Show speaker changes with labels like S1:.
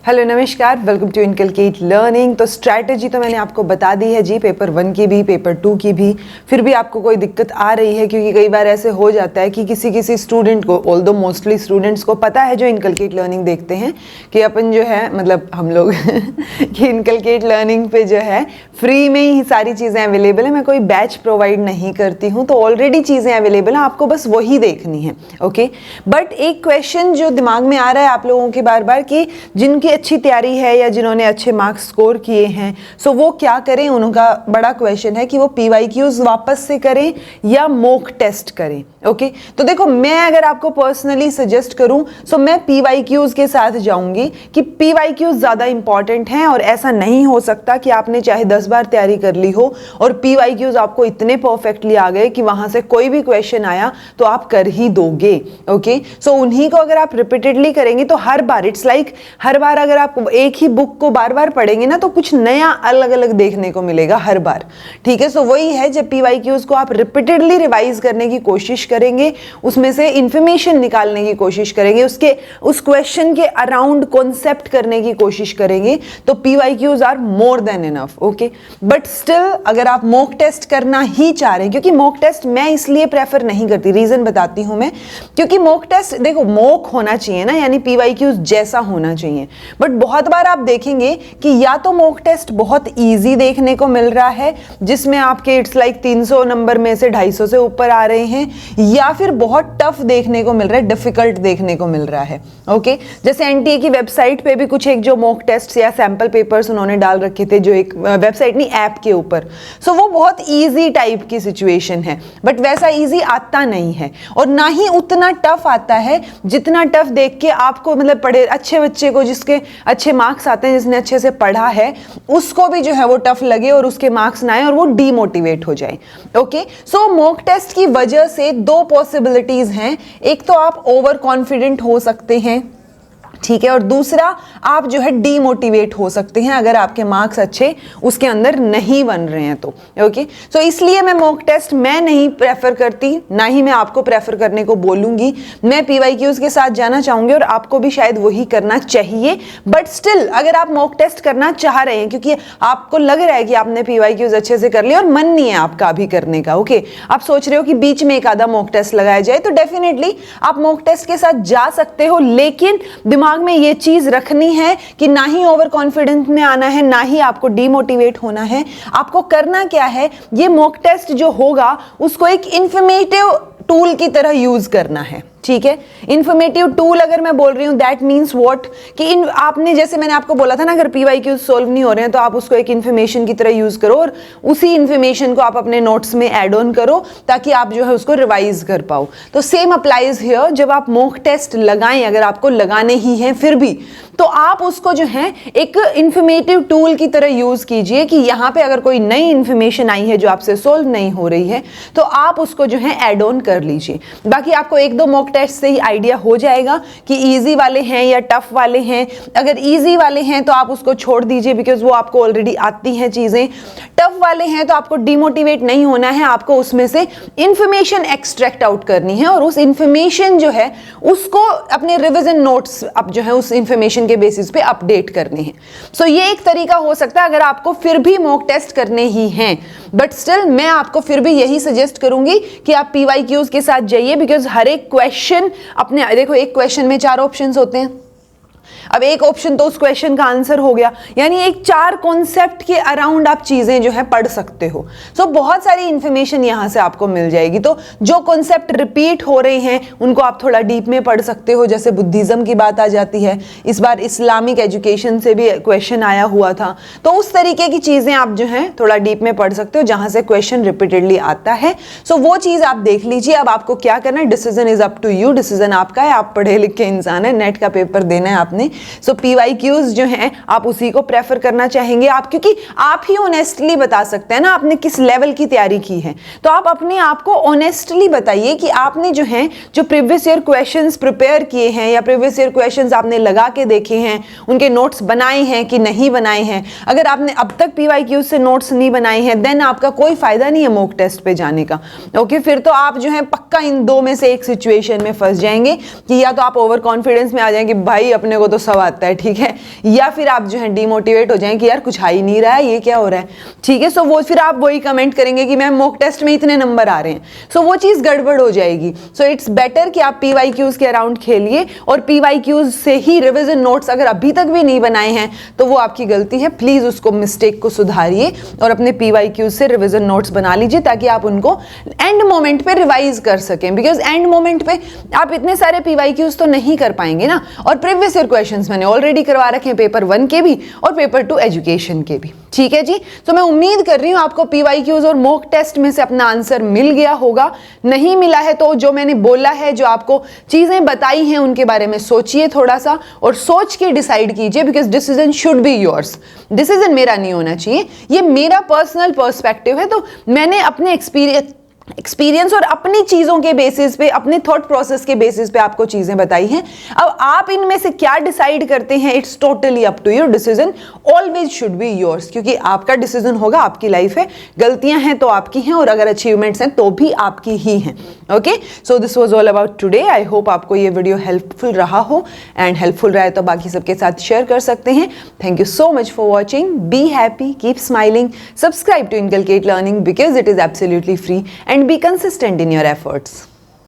S1: Hello नमस्कार, welcome to inculcate learning. तो strategy तो मैंने आपको बता दी है जी, पेपर 1 की भी पेपर 2 की भी। फिर भी आपको कोई दिक्कत आ रही है क्योंकि कई बार ऐसे हो जाता है कि किसी स्टूडेंट को, ऑल्दो मोस्टली स्टूडेंट्स को पता है जो इनकलकेट लर्निंग देखते हैं कि अपन जो है मतलब हम लोग कि इनकलकेट लर्निंग पे जो है फ्री में ही सारी चीज़ें अवेलेबल है। मैं कोई बैच प्रोवाइड नहीं करती हूँ, तो ऑलरेडी चीज़ें अवेलेबल हैं, आपको बस वही देखनी है। ओके, बट एक क्वेश्चन जो दिमाग में आ रहा है आप लोगों के बार बार कि जिनकी अच्छी तैयारी है या जिन्होंने अच्छे मार्क्स स्कोर किए हैं, सो वो क्या करें। उनका बड़ा क्वेश्चन है कि वो PYQs वापस से करें या मॉक टेस्ट करें। ओके, तो देखो मैं अगर आपको पर्सनली सजेस्ट करूं सो मैं PYQs के साथ जाऊंगी कि PYQs ज़्यादा इंपॉर्टेंट हैं और ऐसा नहीं हो सकता कि आपने चाहे 10 बार तैयारी कर ली हो और PYQs आपको इतने परफेक्टली आ गए कि वहां से कोई भी क्वेश्चन आया तो आप कर ही दोगे। ओके, सो उन्हीं को अगर आप रिपीटेडली करेंगे तो हर बार इट्स लाइक हर बार अगर आप एक ही बुक को बार बार पढ़ेंगे ना तो कुछ नया अलग अलग देखने को मिलेगा हर बार। ठीक है, सो वही है जब PYQs को आप रिपीटेडली रिवाइज करने की कोशिश करेंगे, उसमें से इंफॉर्मेशन निकालने की कोशिश करेंगे, उस क्वेश्चन के अराउंड कॉन्सेप्ट करने की कोशिश करेंगे, तो PYQs are more than enough. Okay, but still अगर आप मॉक टेस्ट करना ही चाह रहे हैं, क्योंकि मॉक टेस्ट मैं इसलिए प्रेफर नहीं करती, रीजन बताती हूं मैं, क्योंकि मॉक टेस्ट देखो मॉक होना चाहिए ना, यानी PYQs जैसा होना चाहिए। बट बहुत बार आप देखेंगे कि या तो मॉक टेस्ट बहुत इजी देखने को मिल रहा है जिसमें आपके इट्स लाइक 300 नंबर में से 250 से ऊपर आ रहे हैं, या फिर बहुत टफ देखने को मिल रहा है, डिफिकल्ट देखने को मिल रहा है। ओके, जैसे NTA की वेबसाइट पे भी कुछ एक जो मॉक टेस्ट या सैंपल पेपर्स उन्होंने डाल रखे थे, जो एक वेबसाइट नहीं ऐप के ऊपर, सो वो बहुत ईजी टाइप की सिचुएशन है, बट वैसा ईजी आता नहीं है और ना ही उतना टफ आता है जितना टफ देख के आपको मतलब पढ़े अच्छे बच्चे को, जिसके अच्छे मार्क्स आते हैं, जिसने अच्छे से पढ़ा है, उसको भी जो है वो टफ लगे और उसके मार्क्स ना आए और वो डीमोटिवेट हो जाए। ओके, सो मॉक टेस्ट की वजह से दो पॉसिबिलिटीज हैं, एक तो आप ओवर कॉन्फिडेंट हो सकते हैं, ठीक है, और दूसरा आप जो है डीमोटिवेट हो सकते हैं अगर आपके मार्क्स अच्छे उसके अंदर नहीं बन रहे हैं तो। ओके, सो इसलिए मैं मॉक टेस्ट मैं नहीं प्रेफर करती, ना ही मैं आपको प्रेफर करने को बोलूंगी। मैं PYQs के साथ जाना चाहूंगी और आपको भी शायद वही करना चाहिए, बट स्टिल अगर आप मॉक टेस्ट करना चाह रहे हैं क्योंकि आपको लग रहा है कि आपने PYQs अच्छे से कर लिया और मन नहीं है आपका अभी करने का, ओके, आप सोच रहे हो कि बीच में एक आधा मॉक टेस्ट लगाया जाए, तो डेफिनेटली आप मॉक टेस्ट के साथ जा सकते हो, लेकिन दिमाग में ये चीज रखनी है कि ना ही ओवर कॉन्फिडेंस में आना है, ना ही आपको डीमोटिवेट होना है। आपको करना क्या है, ये मॉक टेस्ट जो होगा उसको एक इंफॉर्मेटिव टूल की तरह यूज करना है। ठीक है, इंफॉर्मेटिव टूल अगर मैं बोल रही हूं दैट मीन्स व्हाट कि आपने जैसे मैंने आपको बोला था ना, अगर PYQs सोल्व नहीं हो रहे हैं तो आप उसको एक इंफॉर्मेशन की तरह यूज करो और उसी इंफॉर्मेशन को आप अपने नोट्स में ऐड ऑन करो ताकि आप जो है उसको रिवाइज कर पाओ। तो सेम अप्लाइज हियर, जब आप मॉक टेस्ट लगाएं, अगर आपको लगाने ही हैं फिर भी, तो आप उसको जो है एक इंफॉर्मेटिव टूल की तरह यूज कीजिए कि यहां पे अगर कोई नई इंफॉर्मेशन आई है जो आपसे सोल्व नहीं हो रही है तो आप उसको जो है ऐड ऑन कर लीजिए। बाकी आपको एक दो मॉक टेस्ट से ही आइडिया हो जाएगा कि इजी वाले हैं या टफ वाले हैं। अगर इजी वाले हैं तो आप उसको छोड़ दीजिए बिकॉज वो आपको ऑलरेडी आती हैं चीजें। टफ वाले हैं तो आपको डिमोटिवेट नहीं होना है, आपको उसमें से इंफॉर्मेशन एक्सट्रैक्ट आउट करनी है और उस इंफॉर्मेशन जो है उसको अपने रिवीजन नोट्स अब जो है उस इंफॉर्मेशन के बेसिस पे अपडेट करने हैं। सो ये एक तरीका हो सकता है अगर आपको फिर भी मॉक टेस्ट करने ही हैं, बट स्टिल मैं आपको फिर भी यही सजेस्ट करूंगी कि आप PYQs के साथ जाइए, बिकॉज हर एक क्वेश्चन अपने, देखो एक क्वेश्चन में 4 ऑप्शंस होते हैं, अब एक ऑप्शन तो उस क्वेश्चन का आंसर हो गया, यानी एक 4 कॉन्सेप्ट के अराउंड आप चीजें जो है पढ़ सकते हो। सो बहुत सारी इंफॉर्मेशन यहां से आपको मिल जाएगी। तो जो कॉन्सेप्ट रिपीट हो रहे हैं उनको आप थोड़ा डीप में पढ़ सकते हो, जैसे बुद्धिज्म की बात आ जाती है, इस बार इस्लामिक एजुकेशन से भी क्वेश्चन आया हुआ था, तो उस तरीके की चीजें आप जो है थोड़ा डीप में पढ़ सकते हो जहां से क्वेश्चन रिपीटेडली आता है। सो वो चीज आप देख लीजिए। अब आपको क्या करना है, decision is up to you, decision आपका है, आप पढ़े लिखे इंसान है, नेट का पेपर देना है आपने। सो PYQs जो हैं आप उसी को प्रेफर करना चाहेंगे आप, क्योंकि आप ही ऑनेस्टली बता सकते हैं ना आपने किस लेवल की तैयारी की है। तो आप अपने आप को ऑनेस्टली बताइए कि आपने जो है जो प्रीवियस ईयर क्वेश्चंस प्रिपेयर किए हैं या प्रीवियस ईयर क्वेश्चंस आपने लगा के देखे हैं, उनके नोट्स बनाए हैं कि नहीं बनाए हैं। अगर आपने अब तक PYQs से नोट्स नहीं बनाए हैं देन आपका कोई फायदा नहीं है मॉक टेस्ट पे जाने का। ओके, फिर तो आप जो है पक्का इन दो में से एक सिचुएशन में फंस जाएंगे कि या तो आप ओवर कॉन्फिडेंस में आ जाएंगे, भाई अपने को वो तो सब आता है, ठीक है, या फिर आप जो है डिमोटिवेट हो जाएं कि यार कुछ आ ही नहीं रहा है, ये क्या हो रहा है, ठीक है। सो वो फिर आप वही कमेंट करेंगे कि मैम मॉक टेस्ट में इतने नंबर आ रहे हैं, सो वो चीज़ गड़बड़ हो जाएगी। सो इट्स बेटर कि आप PYQs के अराउंड खेलिए, और PYQs से ही रिविजन नोट्स अगर अभी तक भी नहीं बनाए हैं तो वो आपकी गलती है, प्लीज़ उसको मिस्टेक को सुधारिए और अपने PYQs से रिविजन नोट्स बना लीजिए ताकि आप उनको एंड मोमेंट पे रिवाइज कर सकें, बिकॉज एंड मोमेंट पे आप इतने सारे PYQs तो नहीं कर पाएंगे ना। और प्रीवियस ईयर क्वेश्चंस मैंने ऑलरेडी करवा रखे हैं पेपर 1 के भी और पेपर 2 एजुकेशन के भी, ठीक है जी। तो मैं उम्मीद कर रही हूँ आपको PYQs और मॉक टेस्ट में से अपना आंसर मिल गया होगा। नहीं मिला है तो जो मैंने बोला है, जो आपको चीजें बताई हैं, उनके बारे में सोचिए थोड़ा सा और सोच के डिसाइड कीजिए, because decision should be yours. Decision मेरा नहीं होना चाहिए, ये मेरा पर्सनल पर्सपेक्टिव है। तो मैंने अपने एक्सपीरियंस और अपनी चीज़ों के बेसिस पे, अपने थॉट प्रोसेस के बेसिस पे आपको चीज़ें बताई हैं। अब आप इनमें से क्या डिसाइड करते हैं, it's totally up to your decision, always should be yours, क्योंकि आपका डिसीजन होगा, आपकी लाइफ है, गलतियां हैं तो आपकी हैं और अगर अचीवमेंट्स हैं तो भी आपकी ही हैं। Okay, so this was all about today. I hope आपको ये वीडियो हेल्पफुल रहा हो, एंड हेल्पफुल रहा है तो बाकी सबके साथ शेयर कर सकते हैं। Thank you so much for watching. Be happy, keep smiling, subscribe to Inculcate Learning because it is absolutely free, and be consistent in your efforts.